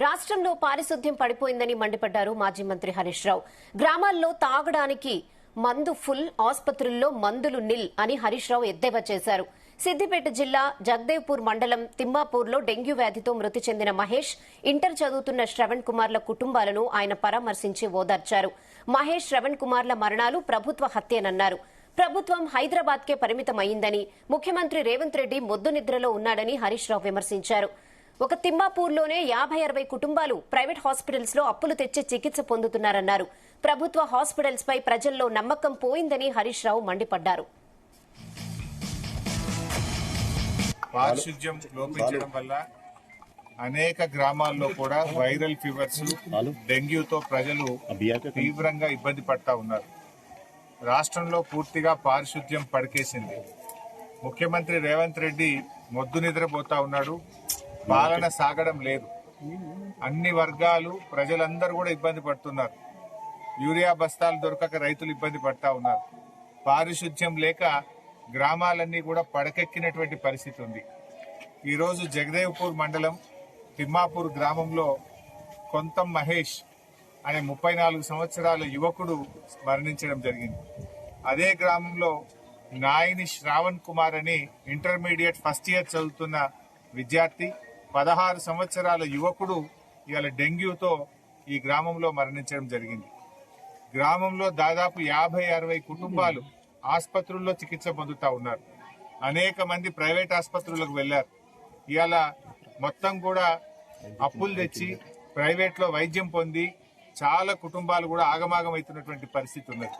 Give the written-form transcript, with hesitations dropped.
రాష్ట్రంలో పారిశుద్ధ్యం పడిపోయిందని మండిపడ్డారు మాజీ మంత్రి హరీష్ రావు. గ్రామాల్లో తాగడానికి మందు ఫుల్, ఆసుపత్రుల్లో మందులు నిల్ అని హరీష్ రావు ఎద్దేవా చేశారు. సిద్దిపేట జిల్లా జగదేవ్పూర్ మండలం తిమ్మాపూర్లో డెంగ్యూ వ్యాధితో మృతి చెందిన మహేష్, ఇంటర్ చదువుతున్న శ్రవణ్ కుమార్ల కుటుంబాలను ఆయన పరామర్శించి ఓదార్చారు. మహేష్, శ్రవణ్ కుమార్ల మరణాలు ప్రభుత్వ హత్యేనన్నారు. ప్రభుత్వం హైదరాబాద్కే పరిమితమైందని, ముఖ్యమంత్రి రేవంత్ రెడ్డి మొద్దు నిద్రలో ఉన్నాడని హరీష్ రావు విమర్శించారు. ఒక తిమ్మాపూర్లోనే 50-60 కుటుంబాలు ప్రైవేట్ హాస్పిటల్స్ లో అప్పులు తెచ్చి చికిత్స పొందుతున్నారన్నారు. ప్రభుత్వ హాస్పిటల్స్ పై ప్రజల్లో నమ్మకం పోయిందని హరీష్ రావు మండిపడ్డారు. పారిశుధ్యం లోపించడం వల్ల అనేక గ్రామాల్లో కూడా వైరల్ ఫీవర్స్, డెంగ్యూతో ప్రజలు తీవ్రంగా ఇబ్బంది పడతా ఉన్నారు. రాష్ట్రంలో పూర్తిగా పారిశుధ్యం పడికేసింది. ముఖ్యమంత్రి రేవంత్ రెడ్డి మొద్దు నిద్రపోతా ఉన్నాడు. పాలన సాగడం లేదు. అన్ని వర్గాలు ప్రజలందరూ కూడా ఇబ్బంది పడుతున్నారు. యూరియా బస్తాలు దొరకక రైతులు ఇబ్బంది పడతా ఉన్నారు. పారిశుధ్యం లేక గ్రామాలన్నీ కూడా పడకెక్కినటువంటి పరిస్థితి ఉంది. ఈరోజు జగదేవ్పూర్ మండలం తిమ్మాపూర్ గ్రామంలో కొంతం మహేష్ అనే 34 సంవత్సరాల యువకుడు మరణించడం జరిగింది. అదే గ్రామంలో నాయని శ్రావణ్ కుమార్ అని ఇంటర్మీడియట్ ఫస్ట్ ఇయర్ చదువుతున్న విద్యార్థి, 16 సంవత్సరాల యువకుడు ఇవాళ డెంగ్యూతో ఈ గ్రామంలో మరణించడం జరిగింది. గ్రామంలో దాదాపు 50-60 కుటుంబాలు ఆసుపత్రుల్లో చికిత్స పొందుతా ఉన్నారు. అనేక మంది ప్రైవేట్ ఆసుపత్రులకు వెళ్లారు. ఇవాళ మొత్తం కూడా అప్పులు తెచ్చి ప్రైవేట్ లో వైద్యం పొంది చాలా కుటుంబాలు కూడా ఆగమాగం అవుతున్నటువంటి పరిస్థితి ఉన్నది.